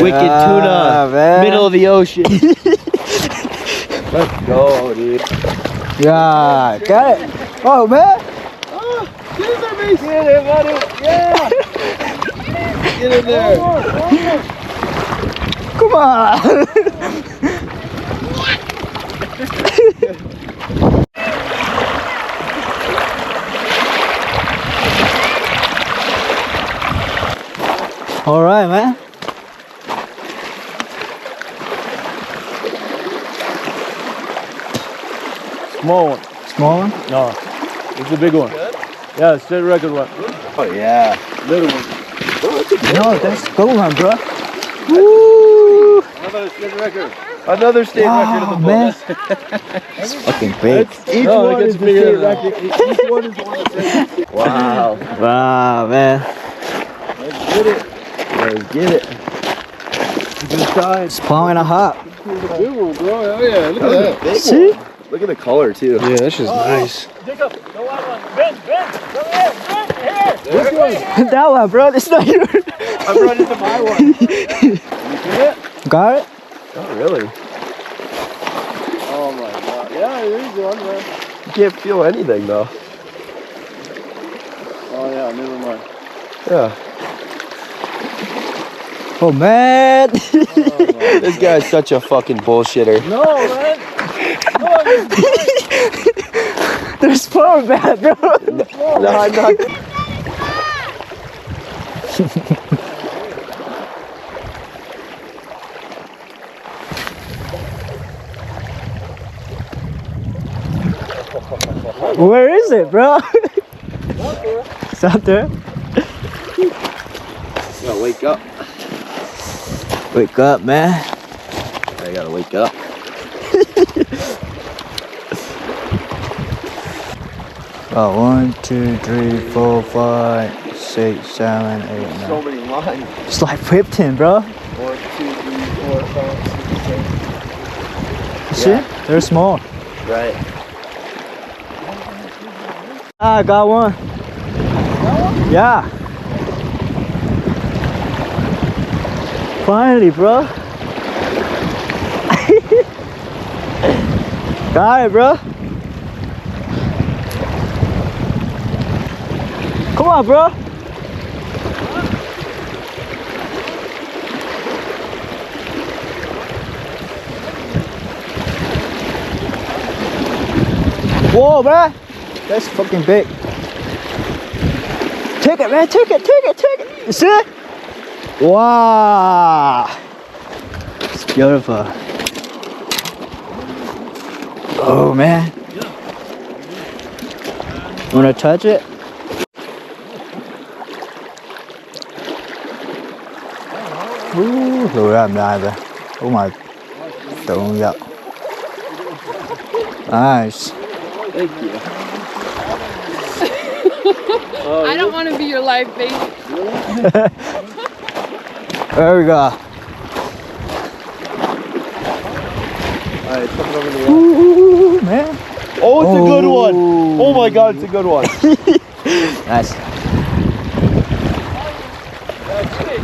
Wicked tuna, man. middle of the ocean. Let's go, dude. Yeah, got it. Oh, man. Oh, get in there, Mason. Get in, buddy. Yeah. Get in there. Come on. All right, man. Small one. Small one? No, it's a big one. Yeah, state record one. Oh yeah, little one. No, that's good one, bro. Woo! How about a state record? Another state record in the book. Man. It's fucking big. Each one is a state record. Each one is one of the same. Wow. Wow, man. Let's get it. Let's get it. Good size. It's pound and a half. Good one, bro. Oh yeah, look at that. Big See? One. Look at the color too. Yeah, that's just nice. Jacob, the white one. Ben, come here. This one. That one, bro. It's not yours. I'm running to my one. You see it? Got it? Not really. Oh my god. Yeah, there's one, man. You can't feel anything though. Oh yeah, never mind. Yeah. Oh, man. This guy's such a fucking bullshitter. No, man. There's four bad, bro. No, I'm not. Where is it, bro? It's out there. Gotta wake up. Wake up, man. I gotta wake up. Oh, 1, 2, 3, 4, 5, 6, 7, 8, 9. So many lines. It's like 15, bro. 1, 2, 3, 4, 5, 6, 7. See? They're small. Right. I got one. Yeah. Finally, bro. Got it, bro. Come on, bro. Whoa, bro. That's fucking big. Take it, man. Take it. You see it? Wow. It's beautiful. Oh, man. Wanna touch it? Lùi ra làm lại vậy. Oh my. Don't up. Nice. Thank you. I don't want to be your life bait. There we go. Alright, it's coming over the wall. Ooh, man. Oh, it's a good one. Oh my god, it's a good one. Nice.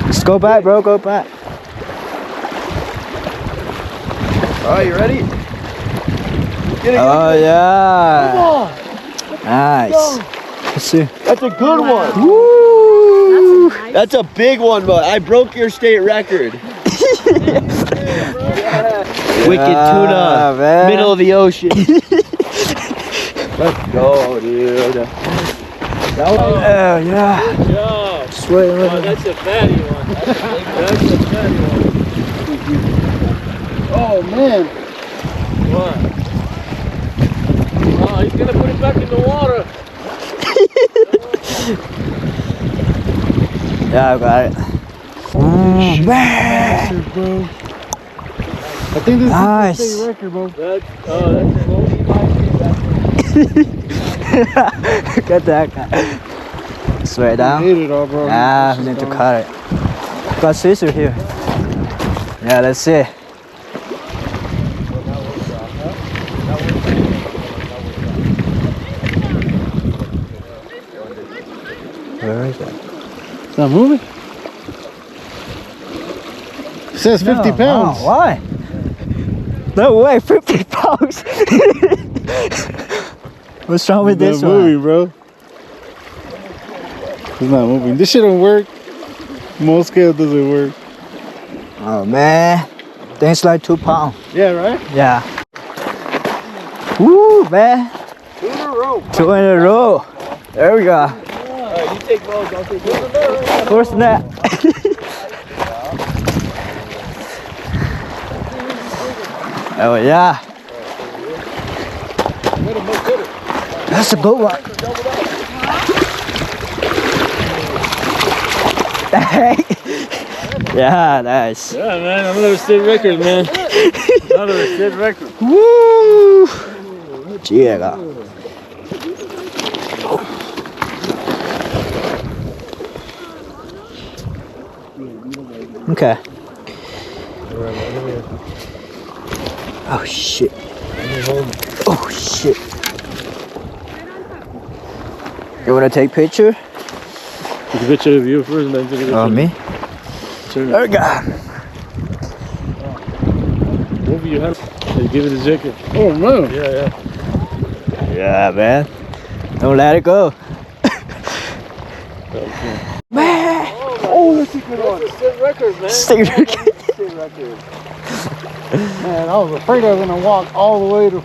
Just go back, bro. Go back. Alright, you ready? Get it. Oh, yeah. Come on. Nice. Let's see. That's a good one. Woo. That's a big one, but I broke your state record. Wicked tuna, man. middle of the ocean. Let's go, dude. That one, Oh, yeah. Good job. Sweet, Oh, man. that's a fatty one. That's a fatty one. oh man. What? Oh, he's gonna put it back in the water. Yeah, I got it. Man. Bro. I think this Nice. is the state record, bro. That's a Get that guy. Swear down. Hit it all, bro. Ah, we need to cut it. Got scissors here. Yeah, let's see. Where is it? It's not moving. says 50 pounds. No, why? No way, 50 pounds. What's wrong with It's this not one? moving, bro. It's not moving. This shit don't work. Most scale doesn't work. Oh man, things like 2 pounds. Yeah, right? Yeah. Woo, man. 2 in a row. 2 in a row. There we go. Alright, you take both. I'll take both. First net. Oh yeah. That's a good one. Yeah, nice. Yeah, man, another state record, man. Another state record. Woo! Yeah. Okay. Oh shit. Oh shit. You wanna take picture? Take a picture of you first, man. Take a picture. Oh, me? Sure. There we go. Move your hand. Hey, give it a jacket. Oh, man. Yeah. Yeah, man. Don't let it go. Man! Oh, that's a good one. State record, man. State record. State record. Man, I was afraid I was going to walk all the way to...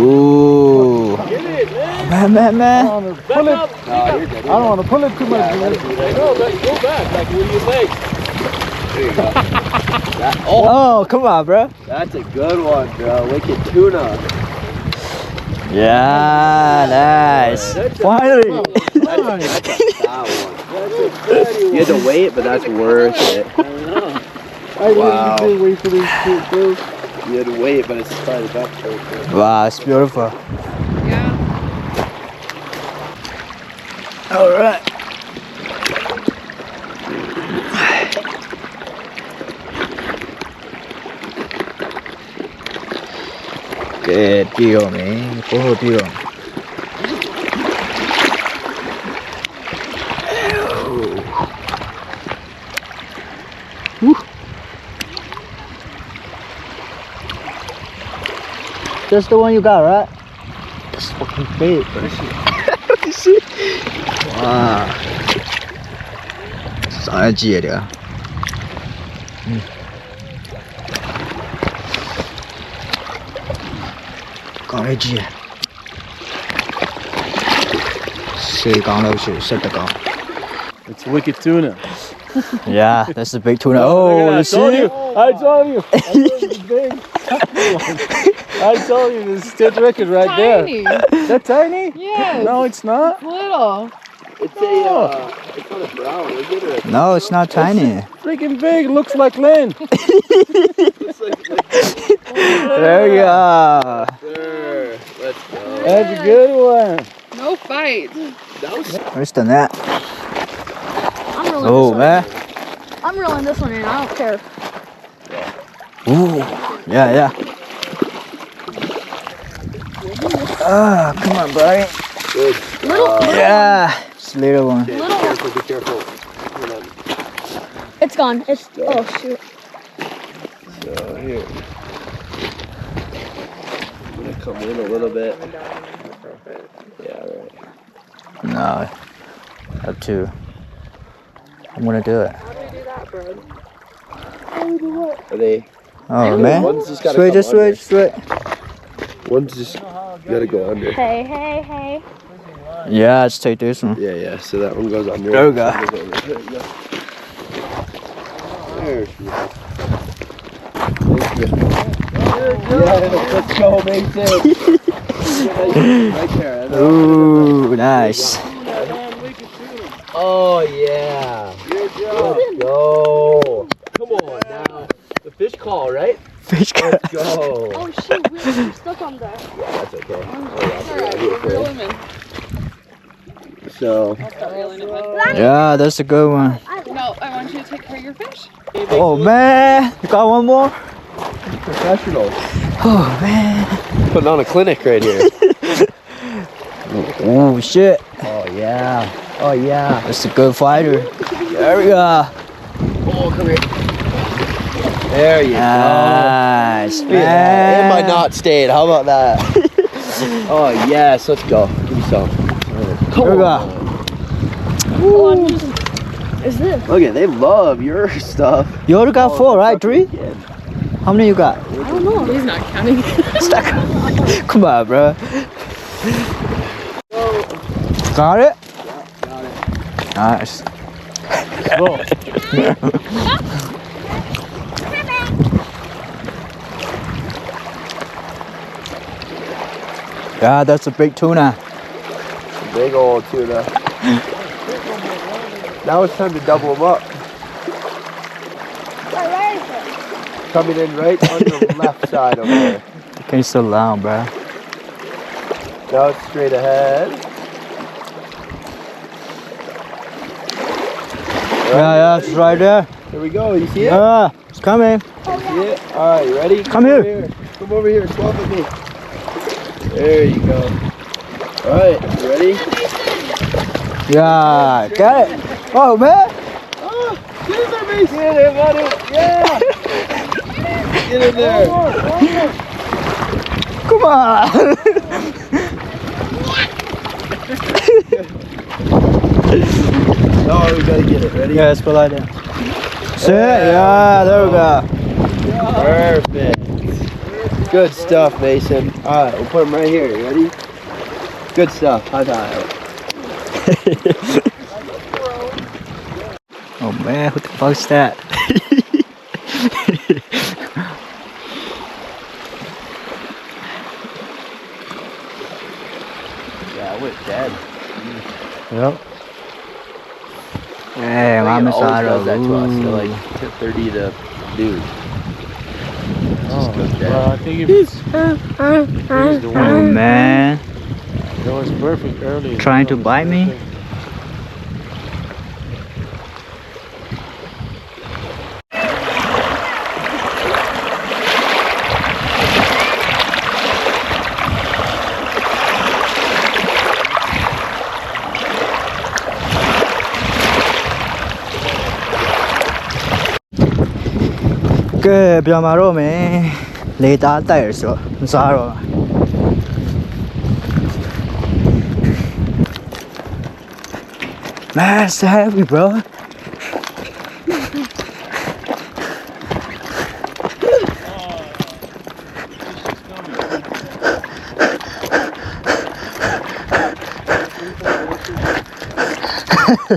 Ooh. Get it, man. Man. I don't want to pull it. Back up. I don't want to pull it too much. I know, but go back. Like, with your legs. There you go. Oh, come on, bro. That's a good one, bro. Wicked tuna. Yeah, nice. Finally. That one. You had to wait, but that's worth it. I really did wait for this shit, bro. You had to wait, but it's probably the best. Wow, it's beautiful. Yeah. All right. Good deal, man. Good deal. Woo. Just the one you got, right? It's fucking big. You see? Wow. 上来接的。講嚟接。四講到時，識得講。 It's wicked tuna. Yeah, that's the big tuna. Look at Oh, that. you I told see? you. I told you. It's big. I told you, this state record right there. Tiny. That tiny? Yes. No, it's not. Little. It's it's not a brown, is it? Or No, it's not tiny. Freaking big. Looks like land. it's There we go. Sure. Let's go. That's a good one. No fight. That was Where's the net? I'm rolling Oh, this one. man. I'm rolling this one in. I don't care. Ooh. Yeah. Ah, come on, buddy. good. Yeah. It's a little one. Okay, Little- be careful. Hold on. It's gone. It's oh shoot. So here. I'm gonna come in a little bit. Yeah, right. No. Up to. I'm gonna do it. Are they? Oh, man. One's just gotta Straight, come just straight. One's just gotta go under. Hey. Yeah, let's take this one. Yeah. So that one goes under. There we go. There you go. There she is. Yeah, let's go, Mason. Right there. Ooh, nice. Oh yeah. Let's go. Come on now. The fish call, right? Fish cut. Let's go. Oh shoot, we're stuck on there. That's okay. Alright, we'll reel him in. So, I'll start reeling him in. Yeah, that's a good one. No, I want you to take care of your fish. Oh, man. You got one more? professional. Oh, man. Putting on a clinic right here. Oh, shit. Oh yeah. That's a good fighter. There we go. Oh, come here. There you go. Nice, Look at that. And my knot stayed. How about that? Oh, yes. Let's go. Give me some. Here we go. Oh, I'm using. Is this? Look at, they love your stuff. You already got 4, right? 3? Kid. How many you got? I don't know. He's not counting. Come on, bro. Got it? Got it. Nice. Go. Yeah, that's a big tuna. Big old tuna. Now it's time to double them up. Where is it? Coming in right on the left side over there. Can you slow down, bro? Now it's straight ahead. Yeah, it's right there. Here we go. You see it? Yeah, it's coming. See it? All right, you ready? Come here. Come over here. Swap with me. There you go. All right, you ready? Yeah, got it. Oh, man. Oh, get in there, Mason. Get in, buddy. Yeah. Get in there. Come on. Oh, we gotta get it. Ready? Yeah, let's go like that. Sit. Yeah, there we go. Perfect. Good stuff, Mason. All right, we'll put them right here. You ready? Good stuff. High five. Oh man, what the fuck's that? Yeah, we're dead. Yep. Hey, Like, mom it is always out does of that to us. They're like 10:30 to noon. Just goes dead. Well, I think he's the Oh one. man, That was perfect early. trying to bite me? Cái bây giờ rồi mẹ lấy ta tay rồi, sao rồi? Man, it's so heavy, bro.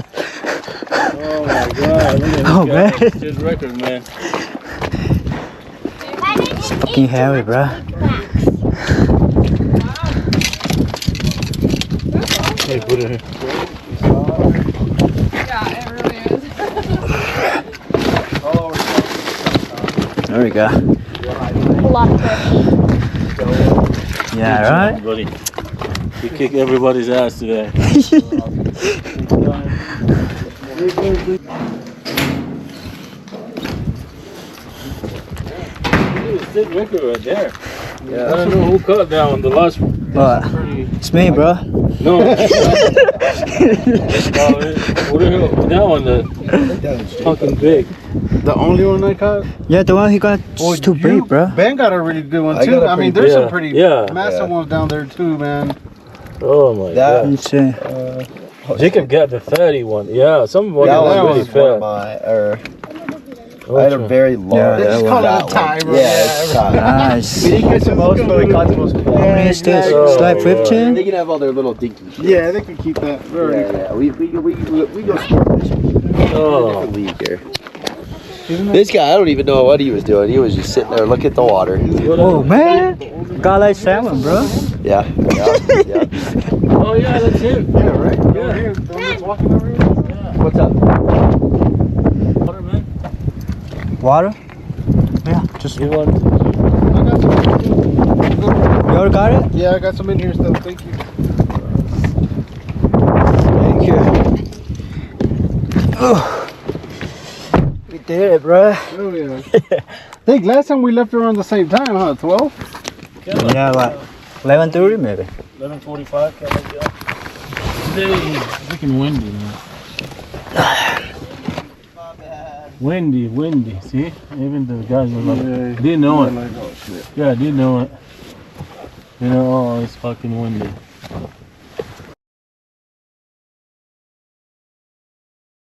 Oh my god, look at Oh, this man. guy. It's his record, man. Fucking heavy, bro. Hey, put it here. Yeah, it really is. There we go. A lot of fish. Yeah, right? Buddy. You kick everybody's ass today. Stick record right there. Yeah. I don't know who caught that one. The last one. What? It's me, bro. No. What the hell? That one, the fucking big. The only one I caught? Yeah, the one he got is too big, bro. Ben got a really good one I too. got a I mean, pretty there's big- some pretty Yeah. massive ones down there too, man. Oh my That- god. Let's see. Jacob got the fatty one. Yeah, some one That was one really was one of fat. my, or I had a very large. Yeah, They just that call that it a one. timer. Yeah, it's time. Nice. We didn't catch the most, but we caught the most How quality. many is this? Oh, It's like yeah. 15? They can have all their little dinky shit. Yeah, they can keep that. Very. Yeah. We go sport fishing. Oh. Different league here. This guy, I don't even know what he was doing. He was just sitting there looking at the water. Oh, man. Got like salmon, bro. Yeah. Oh yeah, that's him. Yeah, right. Yeah. Walking over here. What's up? Water, man. Water? Yeah, just. You want? I got some. You already got it? Yeah, I got some in here still. Thank you. Thank you. Oh. We did it, bro. Oh yeah. I think last time we left around the same time, huh? 12? Yeah, like 11:30 maybe. 11:45. Today is freaking windy, man. Windy, windy. See? Even the guys were like, Yeah. didn't know it. Like, oh shit. Yeah, I didn't know it. You know, oh, it's fucking windy.